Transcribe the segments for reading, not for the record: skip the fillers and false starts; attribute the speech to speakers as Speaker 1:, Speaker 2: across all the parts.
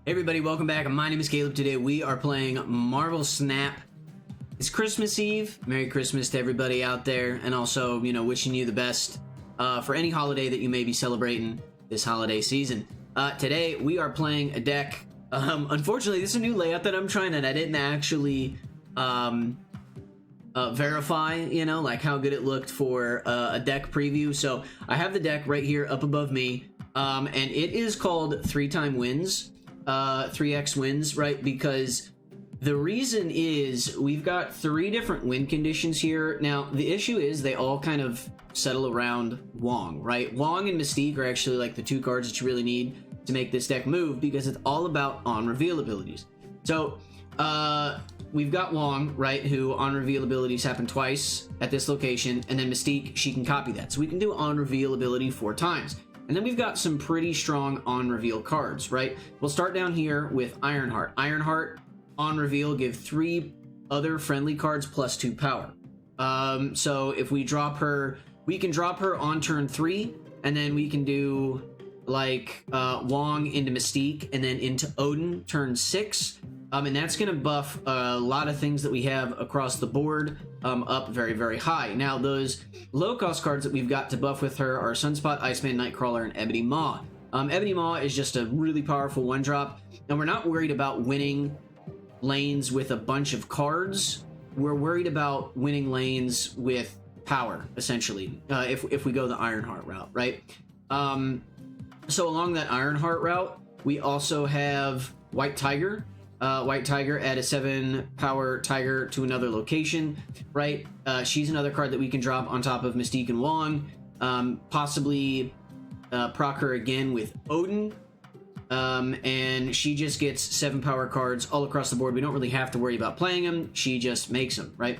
Speaker 1: Hey everybody, welcome back. My name is Caleb. Today we are playing Marvel Snap. It's Christmas Eve. Merry Christmas to everybody out there, and also, wishing you the best for any holiday that you may be celebrating this holiday season. Today we are playing a deck. Unfortunately, this is a new layout that I'm trying, and I didn't actually verify, like how good it looked for a deck preview. So I have the deck right here up above me, and it is called 3-time wins. 3x wins, right? Because the reason is we've got 3 different win conditions here. Now, the issue is they all kind of settle around Wong, right? Wong and Mystique are actually like the 2 cards that you really need to make this deck move, because it's all about on-reveal abilities. So, we've got Wong, right, who on-reveal abilities happen twice at this location, and then Mystique, she can copy that. So we can do on-reveal ability 4 times. And then we've got some pretty strong on-reveal cards, right? We'll start down here with Ironheart. Ironheart, on-reveal, give 3 other friendly cards plus 2 power. So if we drop her, we can drop her on turn 3, and then we can do, like, Wong into Mystique, and then into Odin, turn 6. And that's going to buff a lot of things that we have across the board up very, very high. Now, those low-cost cards that we've got to buff with her are Sunspot, Iceman, Nightcrawler, and Ebony Maw. Ebony Maw is just a really powerful 1-drop, and we're not worried about winning lanes with a bunch of cards. We're worried about winning lanes with power, essentially, if we go the Ironheart route, right? So along that Ironheart route, we also have White Tiger. White Tiger, add a 7 power tiger to another location, right? She's another card that we can drop on top of Mystique and Wong. Possibly proc her again with Odin. And she just gets 7 power cards all across the board. We don't really have to worry about playing them. She just makes them, right?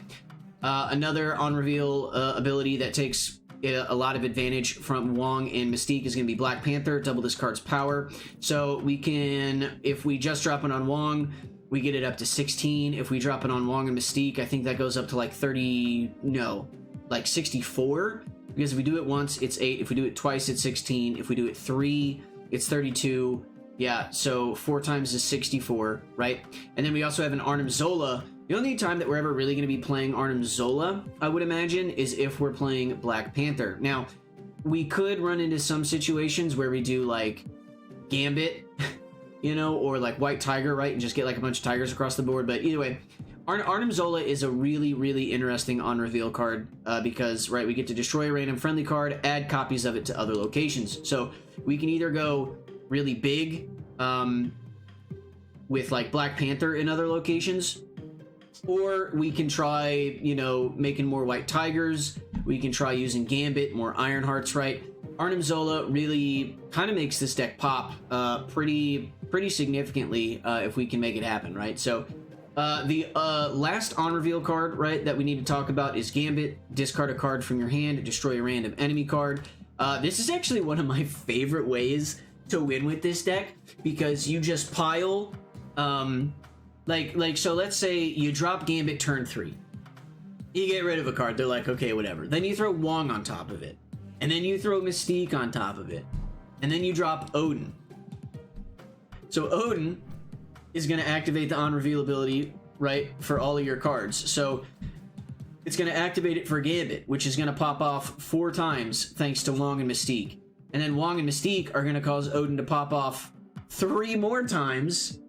Speaker 1: Another on-reveal ability that takes a lot of advantage from Wong and Mystique is going to be Black Panther, double this card's power. So we can, if we just drop it on Wong, we get it up to 16. If we drop it on Wong and Mystique, I think that goes up to like 64. Because if we do it once, it's 8. If we do it twice, it's 16. If we do it 3, it's 32. Yeah, so 4 times is 64, right? And then we also have an Arnim Zola. The only time that we're ever really going to be playing Arnim Zola, I would imagine, is if we're playing Black Panther. Now, we could run into some situations where we do, like, Gambit, or, like, White Tiger, right? And just get, like, a bunch of tigers across the board. But either way, Arnim Zola is a really, really interesting on-reveal card because, right, we get to destroy a random friendly card, add copies of it to other locations. So we can either go really big with, like, Black Panther in other locations, or we can try, making more White Tigers. We can try using Gambit, more Ironhearts, right? Arnim Zola really kind of makes this deck pop pretty significantly if we can make it happen, right? So the last on-reveal card, right, that we need to talk about is Gambit. Discard a card from your hand to destroy a random enemy card. This is actually one of my favorite ways to win with this deck, because you just pile... so let's say you drop Gambit turn 3. You get rid of a card. They're like, okay, whatever. Then you throw Wong on top of it. And then you throw Mystique on top of it. And then you drop Odin. So Odin is going to activate the on-reveal ability, right, for all of your cards. So it's going to activate it for Gambit, which is going to pop off 4 times thanks to Wong and Mystique. And then Wong and Mystique are going to cause Odin to pop off 3 more times,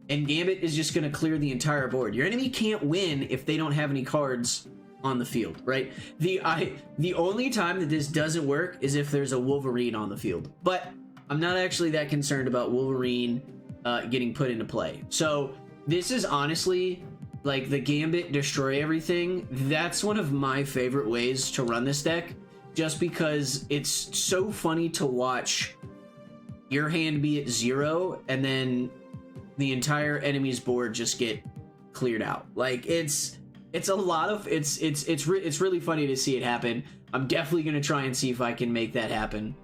Speaker 1: and Gambit is just going to clear the entire board. Your enemy can't win if they don't have any cards on the field, right? The only time that this doesn't work is if there's a Wolverine on the field. But I'm not actually that concerned about Wolverine getting put into play. So this is honestly, like, the Gambit destroy everything. That's one of my favorite ways to run this deck, just because it's so funny to watch your hand be at 0 and then the entire enemy's board just get cleared out. Like, it's a lot of it's really funny to see it happen. I'm definitely gonna try and see if I can make that happen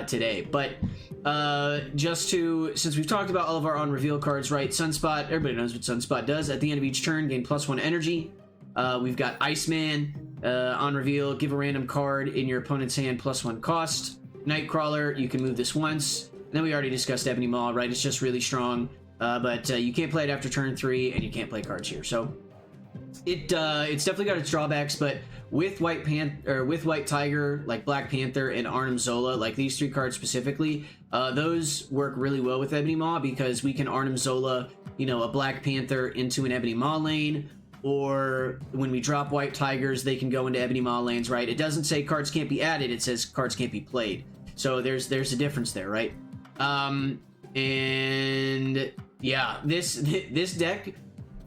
Speaker 1: today. But since we've talked about all of our on-reveal cards, right? Sunspot, everybody knows what Sunspot does. At the end of each turn, gain +1 energy. We've got Iceman on reveal, give a random card in your opponent's hand +1 cost. Nightcrawler, you can move this once. And then we already discussed Ebony Maw, right? It's just really strong, but you can't play it after turn 3, and you can't play cards here. So it's definitely got its drawbacks, but with White Tiger, like Black Panther and Arnim Zola, like these 3 cards specifically, those work really well with Ebony Maw because we can Arnim Zola, you know, a Black Panther into an Ebony Maw lane, or when we drop White Tigers, they can go into Ebony Maw lanes, right? It doesn't say cards can't be added, it says cards can't be played. So there's a difference there, right? And yeah, this deck,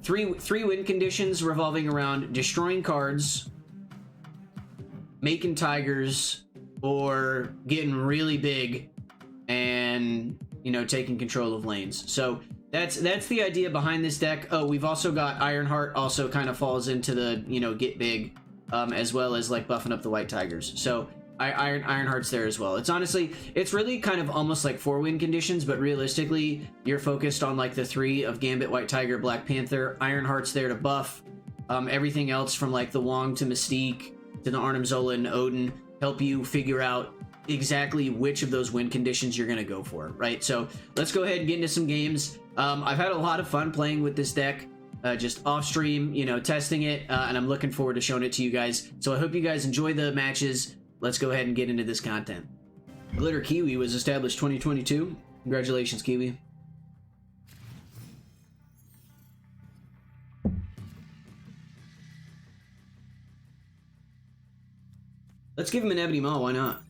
Speaker 1: three win conditions revolving around destroying cards, making tigers, or getting really big and, you know, taking control of lanes. So that's the idea behind this deck. Oh, we've also got Ironheart, also kind of falls into the, you know, get big, as well as like buffing up the White Tigers. So Ironheart's there as well. It's honestly, it's really kind of almost like 4 win conditions, but realistically, you're focused on like the 3 of Gambit, White Tiger, Black Panther. Ironheart's there to buff everything else from like the Wong to Mystique to the Arnim Zola and Odin, help you figure out exactly which of those win conditions you're going to go for, right? So let's go ahead and get into some games. I've had a lot of fun playing with this deck, just off stream, you know, testing it, and I'm looking forward to showing it to you guys. So I hope you guys enjoy the matches. Let's go ahead and get into this content. Glitter Kiwi was established 2022. Congratulations, Kiwi. Let's give him an Ebony Maw, why not?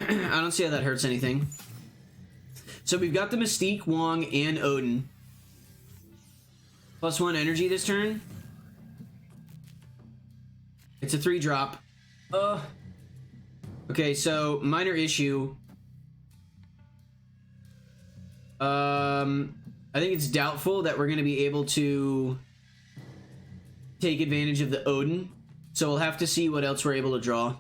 Speaker 1: I don't see how that hurts anything. So we've got the Mystique, Wong, and Odin. +1 energy this turn. It's a 3-drop. Okay, so minor issue. I think it's doubtful that we're going to be able to take advantage of the Odin. So we'll have to see what else we're able to draw.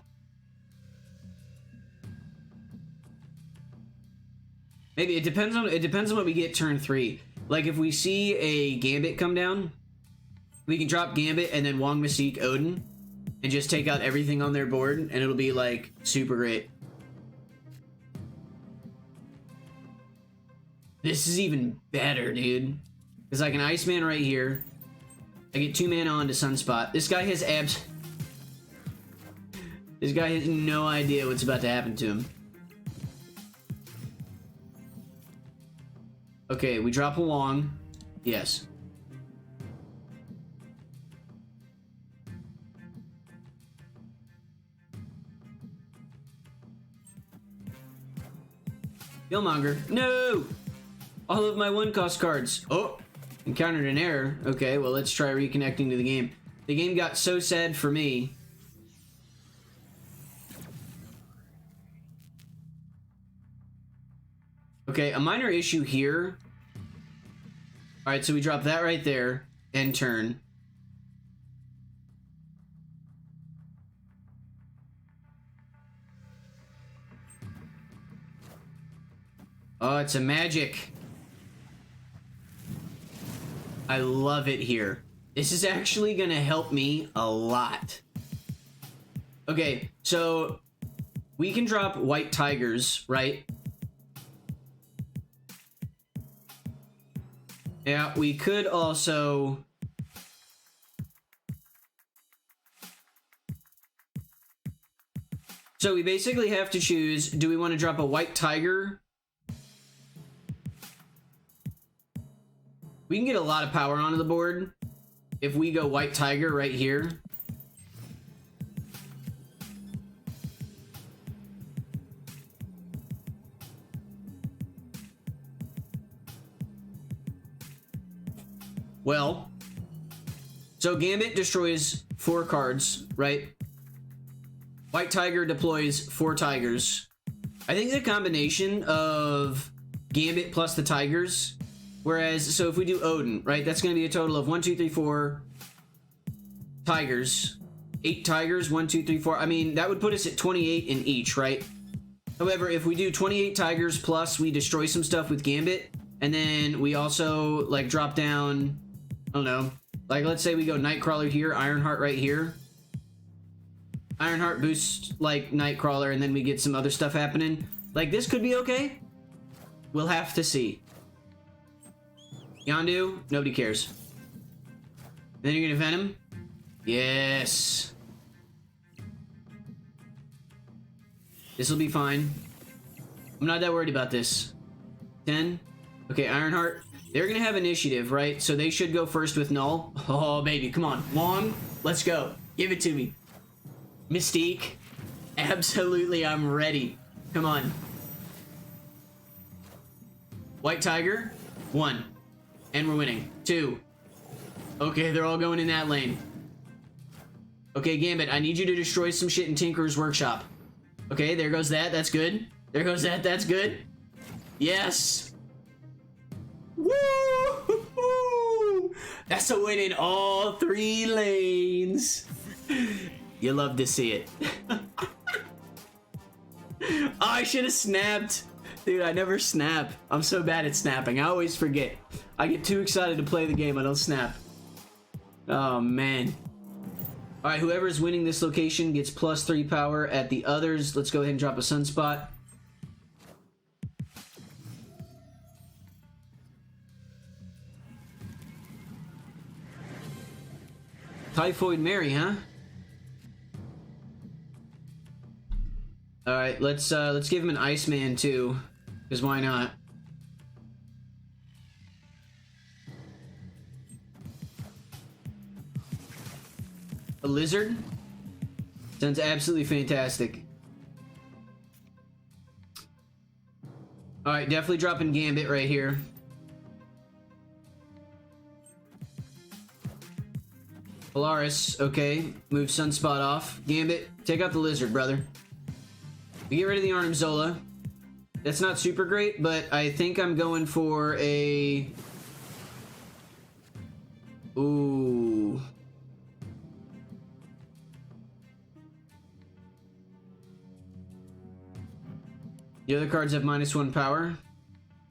Speaker 1: Maybe it depends on what we get turn 3. Like if we see a Gambit come down, we can drop Gambit and then Wong, Mystique, Odin, and just take out everything on their board, and it'll be like super great. This is even better, dude. There's like an Iceman right here. I get 2 mana onto Sunspot. This guy has This guy has no idea what's about to happen to him. Okay, we drop a Wong. Yes. Killmonger. No! All of my 1-cost cards. Oh! Encountered an error. Okay, well, let's try reconnecting to the game. The game got so sad for me. Okay, a minor issue here. Alright, so we drop that right there. End turn. Oh, it's a magic. I love it here. This is actually gonna help me a lot. Okay, so we can drop White Tigers, right? Yeah, we could also... So we basically have to choose, do we want to drop a White Tiger? We can get a lot of power onto the board if we go White Tiger right here. Well, so Gambit destroys 4 cards, right? White Tiger deploys 4 tigers. I think the combination of Gambit plus the tigers, whereas, so if we do Odin, right, that's going to be a total of 1, 2, 3, 4 tigers. 8 tigers, 1, 2, 3, 4. I mean, that would put us at 28 in each, right? However, if we do 28 tigers plus we destroy some stuff with Gambit, and then we also, like, drop down... I don't know. Like, let's say we go Nightcrawler here, Ironheart right here. Ironheart boosts, like, Nightcrawler, and then we get some other stuff happening. Like, this could be okay. We'll have to see. Yondu, nobody cares. Then you're gonna Venom? Yes. This'll be fine. I'm not that worried about this. 10. Okay, Ironheart. They're gonna have initiative, right? So they should go first with Null. Oh, baby, come on. Wong, let's go. Give it to me. Mystique. Absolutely, I'm ready. Come on. White Tiger. 1. And we're winning. 2. Okay, they're all going in that lane. Okay, Gambit, I need you to destroy some shit in Tinker's workshop. Okay, there goes that. That's good. There goes that. That's good. Yes. Woo! That's a win in all 3 lanes. You love to see it. Oh, I should have snapped. Dude, I never snap. I'm so bad at snapping. I always forget. I get too excited to play the game. I don't snap. Oh, man. All right, whoever's winning this location gets +3 power at the others. Let's go ahead and drop a Sunspot. Typhoid Mary, huh? All right, let's give him an Iceman too, because why not? A lizard? Sounds absolutely fantastic. All right, definitely dropping Gambit right here. Polaris, okay. Move Sunspot off. Gambit, take out the lizard, brother. We get rid of the Arnim Zola. That's not super great, but I think I'm going for a... Ooh. The other cards have -1 power.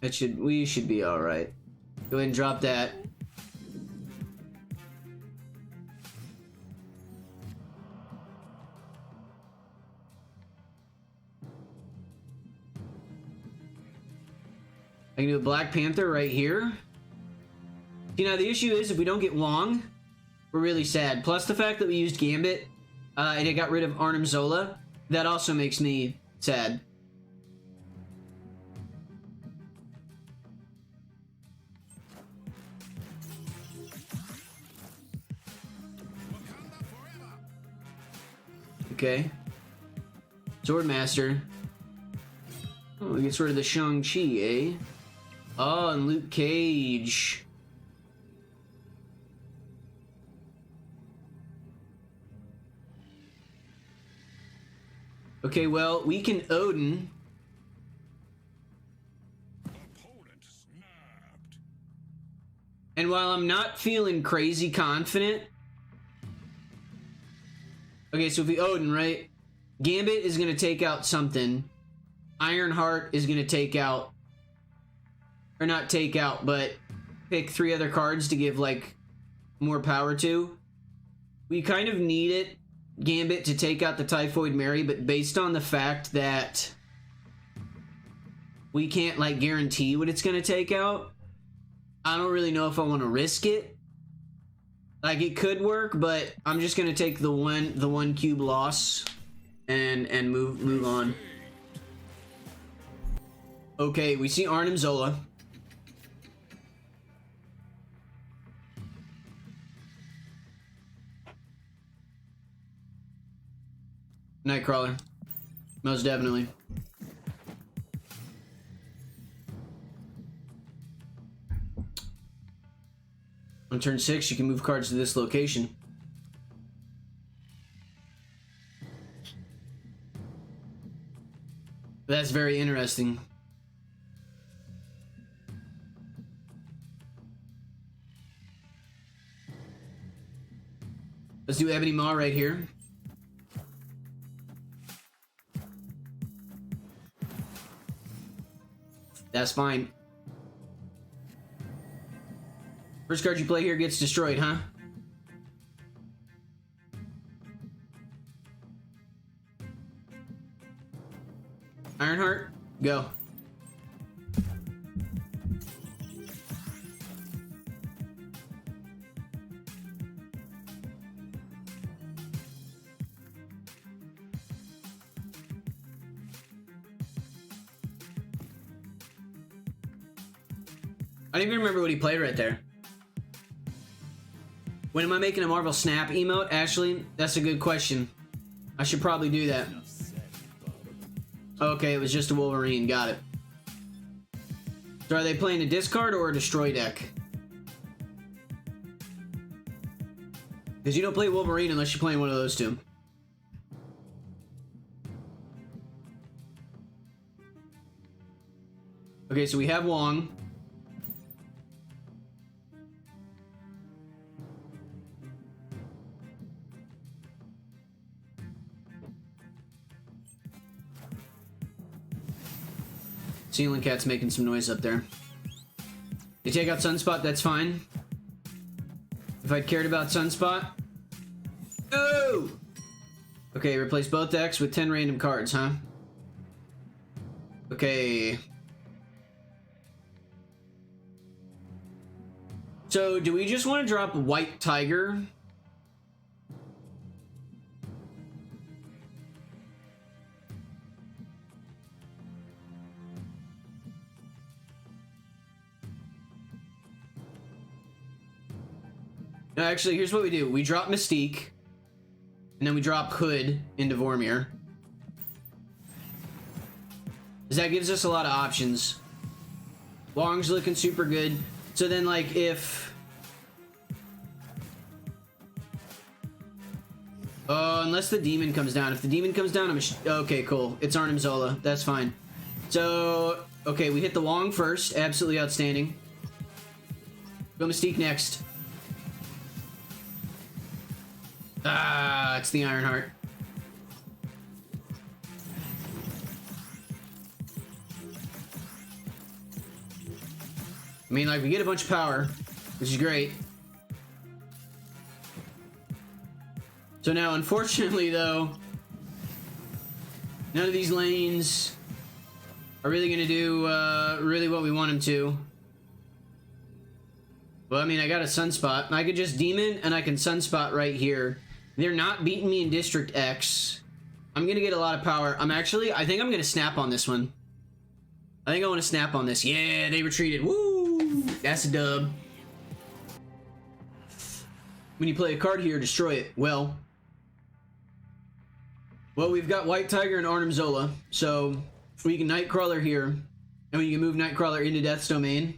Speaker 1: We should be alright. Go ahead and drop that. I can do a Black Panther right here. You know, the issue is if we don't get Wong, we're really sad. Plus the fact that we used Gambit and it got rid of Arnim Zola, that also makes me sad. Okay. Swordmaster. Oh, he gets rid of the Shang-Chi, eh? Oh, and Luke Cage. Okay, well, we can Odin. And while I'm not feeling crazy confident... Okay, so if we Odin, right? Gambit is going to take out something. Ironheart is going to take out... Or not take out, but pick 3 other cards to give, like, more power to. We kind of need it, Gambit, to take out the Typhoid Mary, but based on the fact that we can't, like, guarantee what it's going to take out, I don't really know if I want to risk it. Like, it could work, but I'm just going to take the one cube loss and move on. Okay, we see Arnim Zola. Nightcrawler. Most definitely. On turn 6, you can move cards to this location. That's very interesting. Let's do Ebony Maw right here. That's fine. First card you play here gets destroyed, huh? Ironheart, Go. I don't even remember what he played right there. When am I making a Marvel Snap emote? Ashley, that's a good question. I should probably do that. Okay, it was just a Wolverine. Got it. So are they playing a discard or a destroy deck? Because you don't play Wolverine unless you're playing one of those two. Okay, so we have Wong. Ceiling Cat's making some noise up there. You take out Sunspot, that's fine. If I cared about Sunspot. Oh! Okay, replace both decks with 10 random cards, huh? Okay. So, do we just want to drop White Tiger? No, actually, here's what we do. We drop Mystique, and then we drop Hood into Vormir. Because that gives us a lot of options. Wong's looking super good. So then, like, if... unless the demon comes down. If the demon comes down, okay, cool. It's Arnim Zola. That's fine. So, okay, we hit the Wong first. Absolutely outstanding. Go Mystique next. Ah, it's the Ironheart. I mean, like, we get a bunch of power, which is great. So now, unfortunately, though, none of these lanes are really going to do really what we want them to. Well, I mean, I got a Sunspot. I could just Demon, and I can Sunspot right here. They're not beating me in District X. I'm going to get a lot of power. I think I'm going to snap on this one. I think I want to snap on this. Yeah, they retreated. Woo! That's a dub. When you play a card here, destroy it. Well, we've got White Tiger and Arnim Zola. So, we can Nightcrawler here. And we can move Nightcrawler into Death's Domain.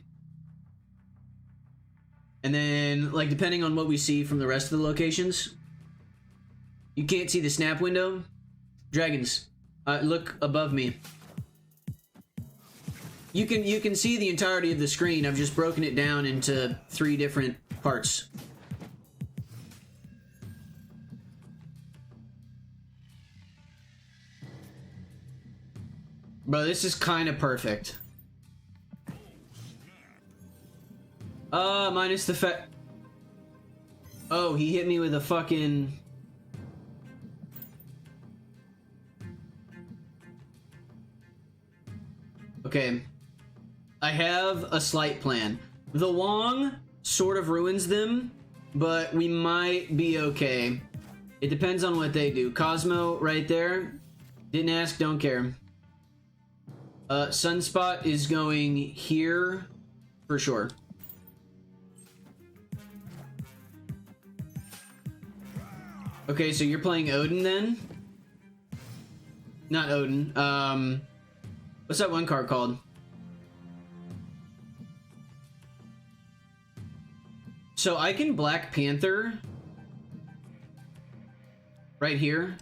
Speaker 1: And then, like, depending on what we see from the rest of the locations... You can't see the snap window? Dragons, look above me. You can see the entirety of the screen. I've just broken it down into 3 different parts. Bro, this is kind of perfect. Minus the fact... Oh, he hit me with a fucking... Okay, I have a slight plan. The Wong sort of ruins them, but we might be okay. It depends on what they do. Cosmo right there. Didn't ask, don't care. Sunspot is going here for sure. Okay, so you're playing Odin then? Not Odin. What's that one card called? So I can Black Panther right here.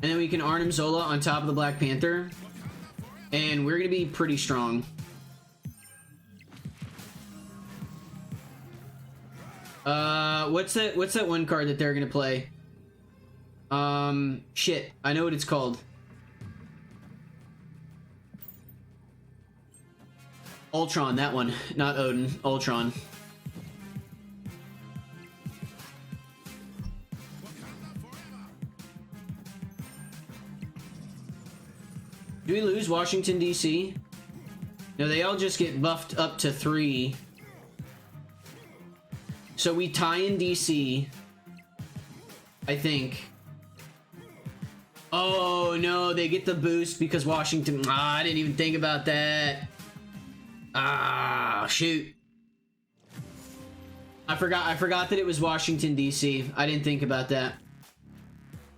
Speaker 1: And then we can Arnim Zola on top of the Black Panther. And we're gonna be pretty strong. What's that one card that they're gonna play? Shit, I know what it's called. Ultron, that one. Not Odin, Ultron. Do we lose Washington, D.C.? No, they all just get buffed up to 3. So we tie in D.C., I think. Oh, no, they get the boost because Washington... Ah, I didn't even think about that. Ah, shoot. I forgot that it was Washington, D.C. I didn't think about that.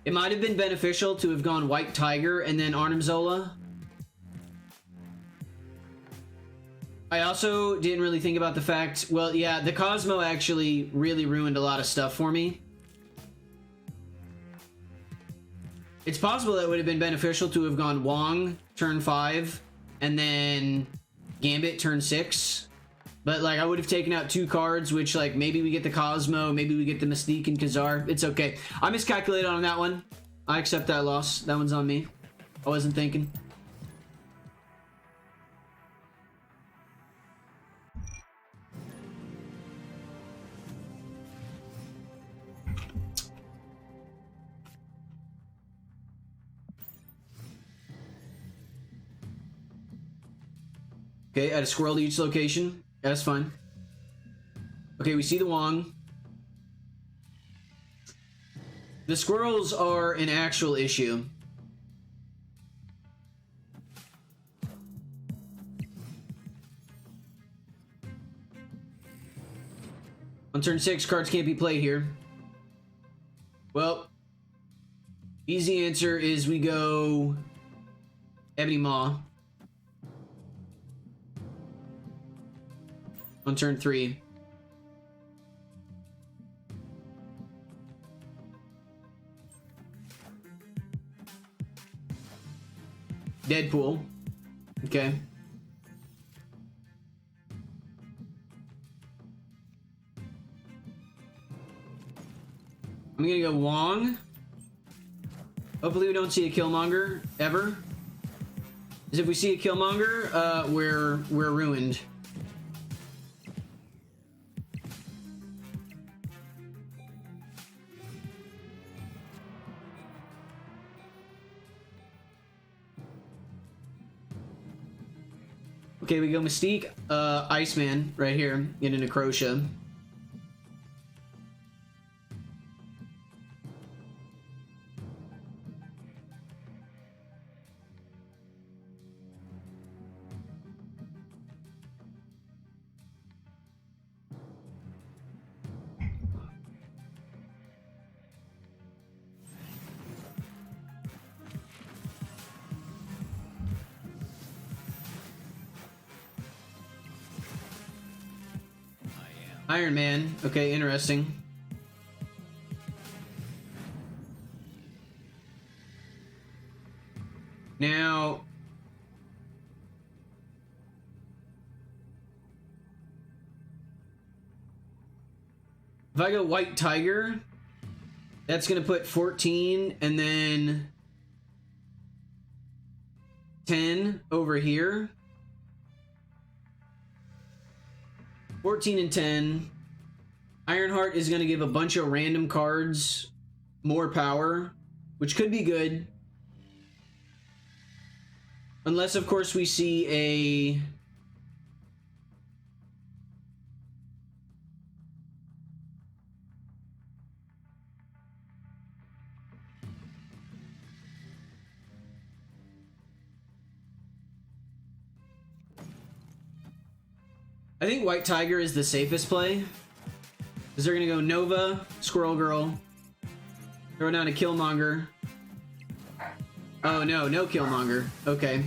Speaker 1: It might have been beneficial to have gone White Tiger and then Arnim Zola. I also didn't really think about the fact... Well, yeah, the Cosmo actually really ruined a lot of stuff for me. It's possible that it would have been beneficial to have gone Wong turn 5 and then Gambit turn 6. But, like, I would have taken out 2 cards, which, like, maybe we get the Cosmo, maybe we get the Mystique and Kazar. It's okay. I miscalculated on that one. I accept that loss. That one's on me. I wasn't thinking. Okay, add a squirrel to each location. That's fine. Okay, we see the Wong. The squirrels are an actual issue. On turn 6, cards can't be played here. Well, easy answer is we go Ebony Maw. On turn 3. Deadpool. Okay. I'm gonna go Wong. Hopefully we don't see a Killmonger ever. Because if we see a Killmonger, we're ruined. Okay, we go Mystique, Iceman right here, get into Necrotia. Iron Man. Okay, interesting. Now... if I go White Tiger, that's going to put 14 and then 10 over here. 14 and 10. Ironheart is going to give a bunch of random cards more power, which could be good. Unless, of course, we see a... I think White Tiger is the safest play. Because they're going to go Nova, Squirrel Girl, throw down a Killmonger. Oh, no Killmonger. Okay.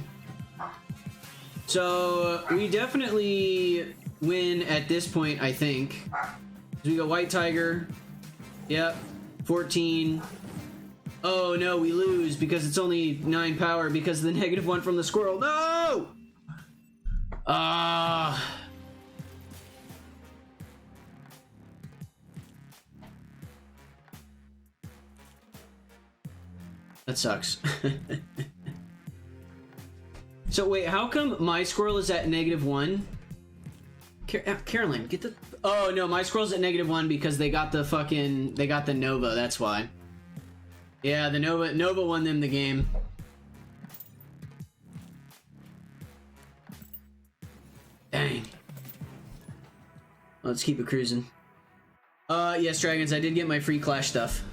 Speaker 1: So, we definitely win at this point, I think. We go White Tiger. Yep. 14. Oh, no, we lose because it's only 9 power because of the -1 from the squirrel. No! That sucks. So wait, how come my squirrel is at -1? Carolyn, get the... Oh no, my squirrel's at -1 because they got the Nova, that's why. Yeah, the Nova won them the game. Dang. Let's keep it cruising. Yes, Dragons, I did get my free Clash stuff.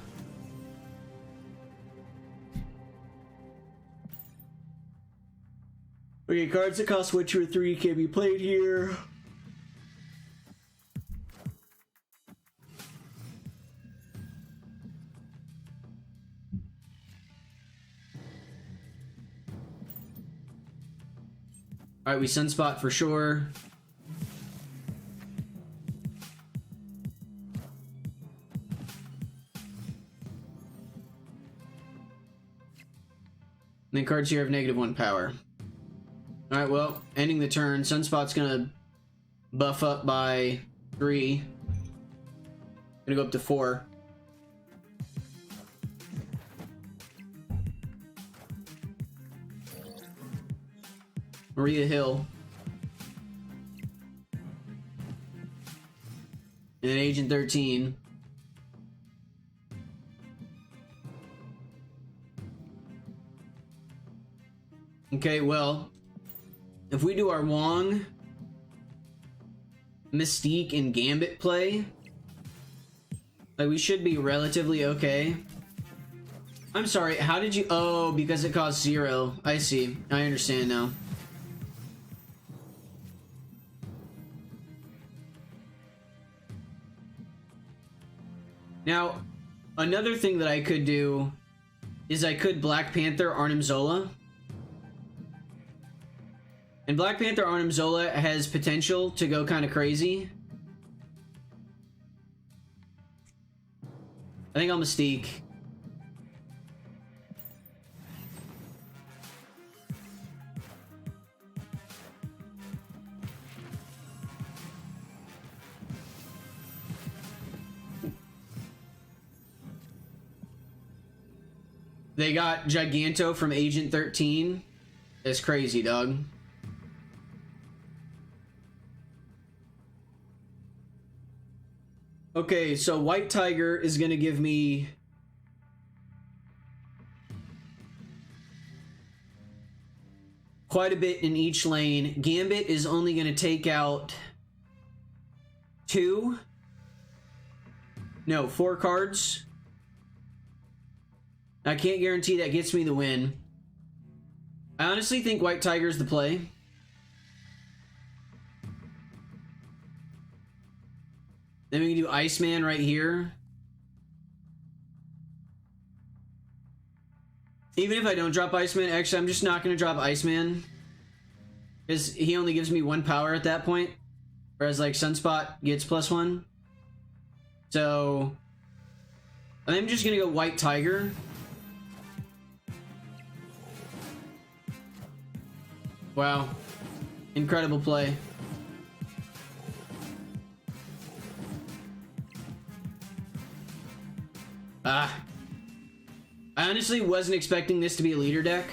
Speaker 1: Okay, cards that cost 1, 2, or 3 can be played here. Alright, we Sunspot for sure. And then cards here have -1 power. Alright, well, ending the turn. Sunspot's gonna buff up by 3. Gonna go up to 4. Maria Hill. And then Agent 13. Okay, well, if we do our Wong, Mystique, and Gambit play, like, we should be relatively okay. I'm sorry, how did you... Oh, because it costs 0. I see. I understand now. Now, another thing that I could do is I could Black Panther Arnim Zola. And Black Panther Arnim Zola has potential to go kind of crazy. I think I'll Mystique. They got Giganto from Agent 13. That's crazy, dog. Okay, so White Tiger is gonna give me quite a bit in each lane. Gambit is only gonna take out 4 cards. I can't guarantee that gets me the win. I honestly think White Tiger's the play. Then we can do Iceman right here. Even if I don't drop Iceman, actually, I'm just not going to drop Iceman. Because he only gives me 1 power at that point. Whereas, like, Sunspot gets +1. So, I'm just going to go White Tiger. Wow. Incredible play. I honestly wasn't expecting this to be a leader deck.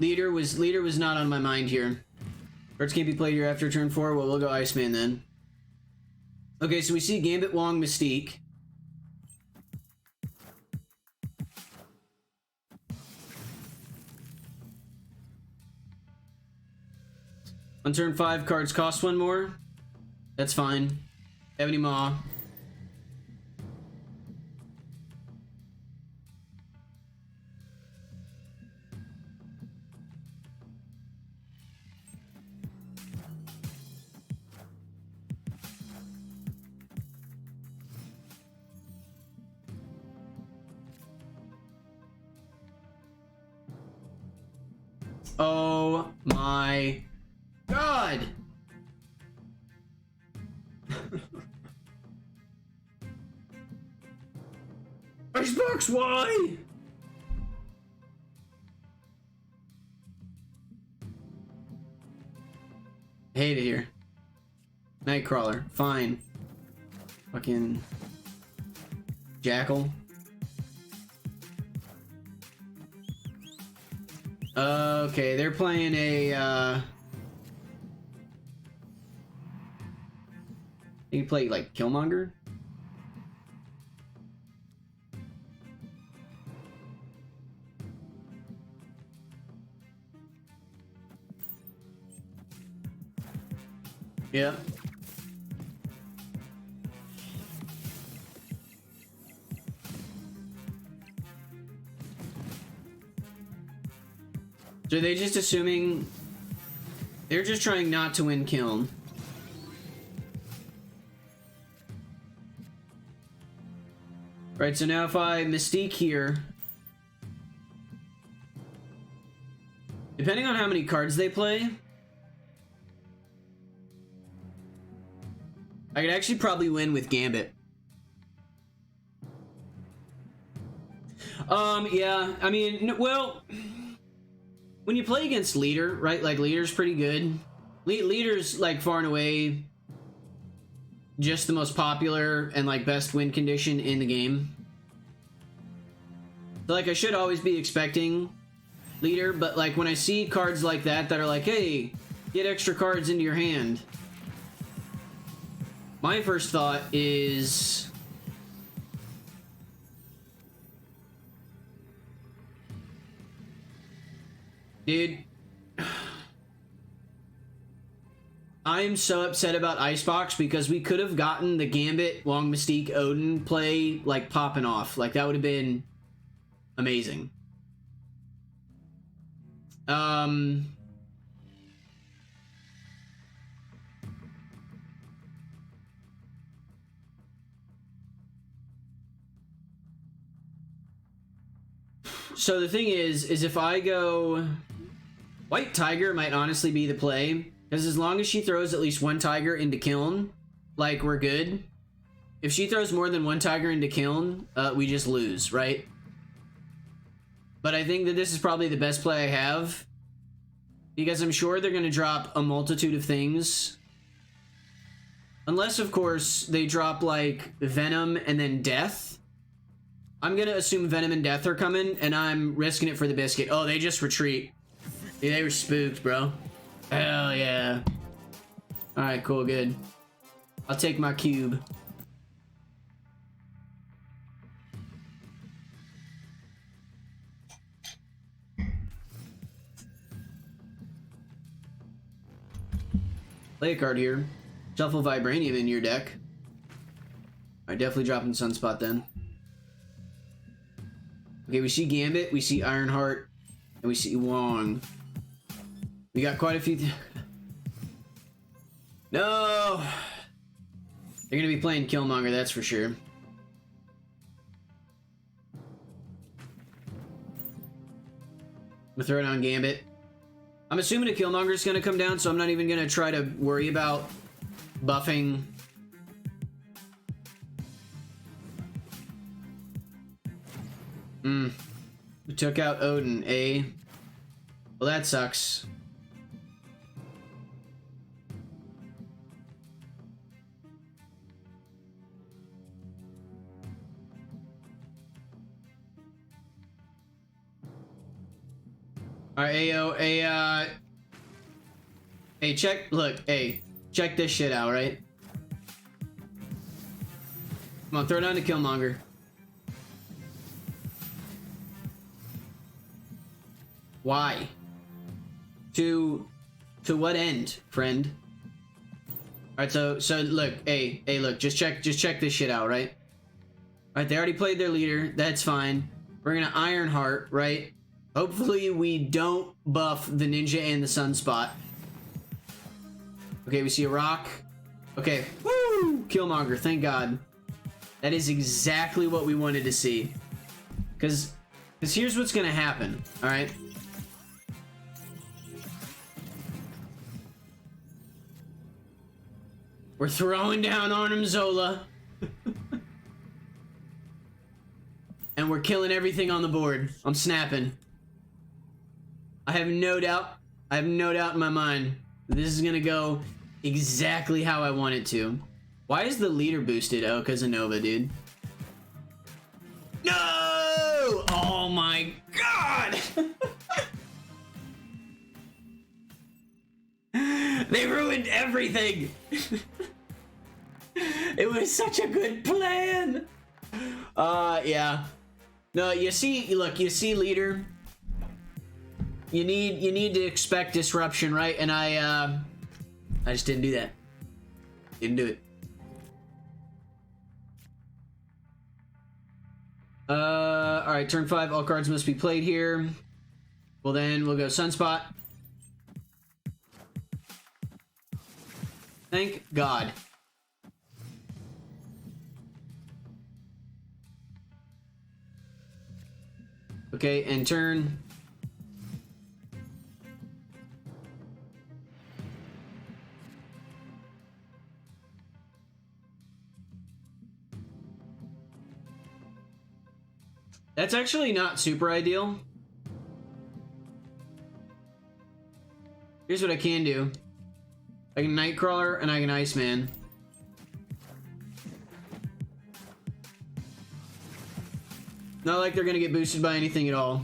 Speaker 1: Leader was not on my mind here. Cards can't be played here after turn 4. Well, we'll go Iceman then. Okay, so we see Gambit, Wong, Mystique. On turn 5, cards cost 1 more. That's fine. Ebony Maw. Oh my God! Xbox, why? Hate it here. Nightcrawler, fine. Fucking Jackal. Okay, they're playing a, you can play, like, Killmonger? Yeah. So they just assuming they're just trying not to win kiln. Right, so now if I Mystique here, depending on how many cards they play, I could actually probably win with Gambit. Yeah, I mean, well, when you play against Leader, right, like Leader's pretty good. Leader's like far and away just the most popular and like best win condition in the game. So like I should always be expecting Leader, but like when I see cards like that that are like, hey, get extra cards into your hand, my first thought is dude, I am so upset about Icebox because we could have gotten the Gambit, Wong, Mystique, Odin play like popping off. Like that would have been amazing. So the thing is if I go White Tiger might honestly be the play, because as long as she throws at least one Tiger into Kiln, like we're good. If she throws more than one Tiger into Kiln, we just lose, right? But I think that this is probably the best play I have, because I'm sure they're going to drop a multitude of things. Unless, of course, they drop, like, Venom and then Death. I'm going to assume Venom and Death are coming, and I'm risking it for the biscuit. Oh, they just retreat. Yeah, they were spooked, bro. Hell yeah. Alright, cool, good. I'll take my cube. Play a card here. Shuffle Vibranium in your deck. Alright, definitely dropping Sunspot then. Okay, we see Gambit, we see Ironheart, and we see Wong. We got quite a few... No! They're gonna be playing Killmonger, that's for sure. I'm gonna throw it on Gambit. I'm assuming a Killmonger is gonna come down, so I'm not even gonna try to worry about buffing. We took out Odin, eh? Well, that sucks. Alright, Ayo, hey, check, look, hey, check this shit out, right? Come on, throw it on to Killmonger. Why? To what end, friend? Alright, so look, hey, look, just check this shit out, right? Alright, they already played their leader, that's fine. We're gonna Ironheart, right? Hopefully we don't buff the Ninja and the Sunspot. Okay, we see a rock. Okay, woo! Killmonger, thank God. That is exactly what we wanted to see. Because here's what's gonna happen, alright? We're throwing down Arnim Zola. And we're killing everything on the board. I'm snapping. I have no doubt in my mind that this is gonna go exactly how I want it to. Why is the leader boosted? Oh, because of Nova, dude. No! Oh my God! They ruined everything! It was such a good plan! Yeah. No, you see, look, you see leader. You need to expect disruption, right? And I just didn't do that. Didn't do it. Alright, turn 5, all cards must be played here. Well then, we'll go Sunspot. Thank God. Okay, and turn. That's actually not super ideal. Here's what I can do. I can Nightcrawler and I can Iceman. Not like they're gonna get boosted by anything at all.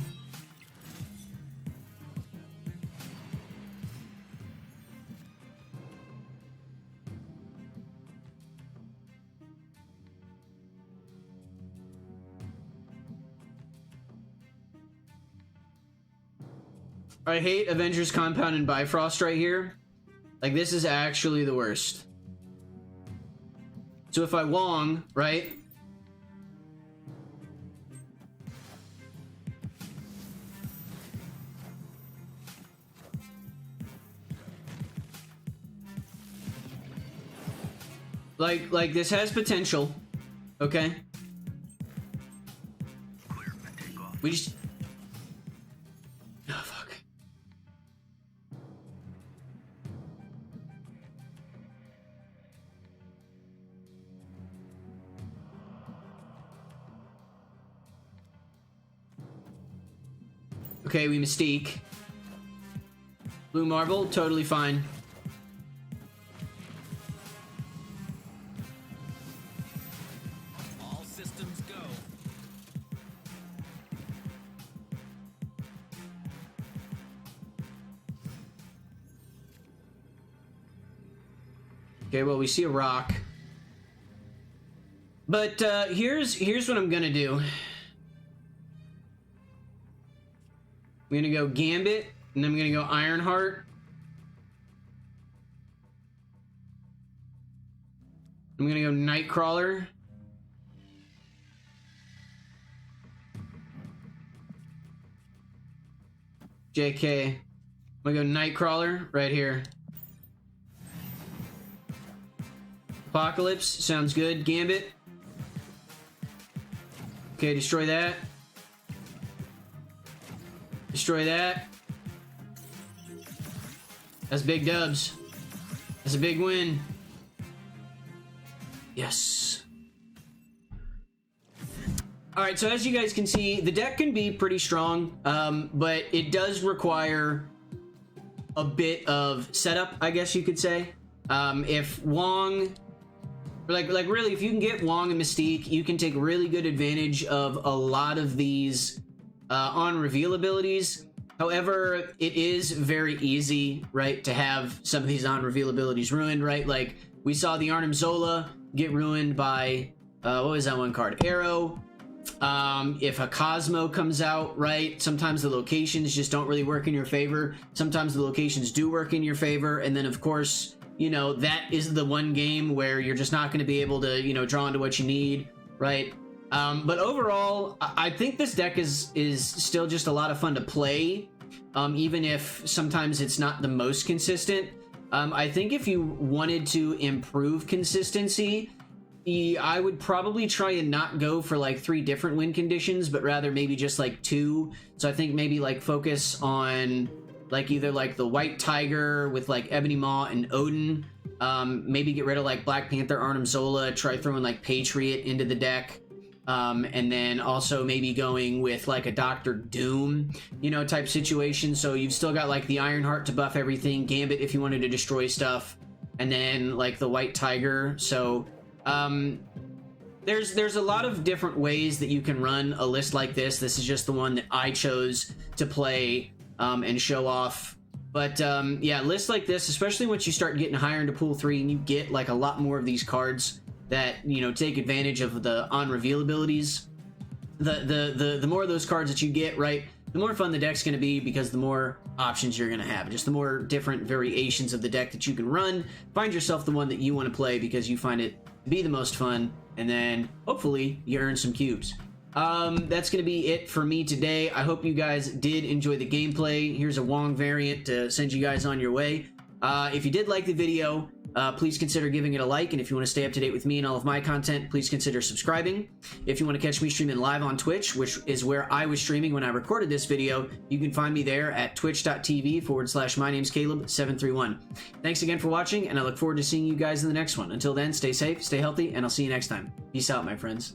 Speaker 1: I hate Avengers Compound and Bifrost right here. Like, this is actually the worst. So if I Wong, right? Like this has potential, okay? We just... Oh, fuck. Okay, we Mystique. Blue Marvel, totally fine.
Speaker 2: All systems go.
Speaker 1: Okay, well, we see a rock. But here's what I'm gonna do. I'm gonna go Gambit, and then I'm gonna go Ironheart. I'm gonna go Nightcrawler. JK. I'm gonna go Nightcrawler right here. Apocalypse, sounds good. Gambit. Okay, destroy that. Destroy that. That's big dubs. That's a big win. Yes. Alright, so as you guys can see, the deck can be pretty strong, but it does require a bit of setup, I guess you could say. If Wong... Like really, if you can get Wong and Mystique, you can take really good advantage of a lot of these on reveal abilities. However, it is very easy, right, to have some of these on reveal abilities ruined, right? Like, we saw the Arnim Zola get ruined by, what was that one card? Arrow. If a Cosmo comes out, right, sometimes the locations just don't really work in your favor. Sometimes the locations do work in your favor, and then, of course, you know, that is the one game where you're just not going to be able to, you know, draw into what you need, right? But overall, I think this deck is still just a lot of fun to play, even if sometimes it's not the most consistent. I think if you wanted to improve consistency, I would probably try and not go for like 3 different win conditions, but rather maybe just like 2. So I think maybe like focus on like either like the White Tiger with like Ebony Maw and Odin. Maybe get rid of like Black Panther, Arnim Zola, try throwing like Patriot into the deck. And then also maybe going with like a Dr. Doom, you know, type situation. So you've still got like the Ironheart to buff everything, Gambit if you wanted to destroy stuff, and then like the White Tiger. So there's a lot of different ways that you can run a list like this. This is just the one that I chose to play and show off. But yeah, lists like this, especially once you start getting higher into pool 3 and you get like a lot more of these cards that, you know, take advantage of the on reveal abilities, the more of those cards that you get, right, the more fun the deck's going to be, because the more options you're going to have. Just the more different variations of the deck that you can run. Find yourself the one that you want to play because you find it to be the most fun, and then hopefully you earn some cubes. That's going to be it for me today. I hope you guys did enjoy the gameplay. Here's a Wong variant to send you guys on your way. If you did like the video, please consider giving it a like, and if you want to stay up to date with me and all of my content, please consider subscribing. If you want to catch me streaming live on Twitch, which is where I was streaming when I recorded this video, you can find me there at twitch.tv/mynamescaleb731. Thanks again for watching, and I look forward to seeing you guys in the next one. Until then, stay safe, stay healthy, and I'll see you next time. Peace out, my friends.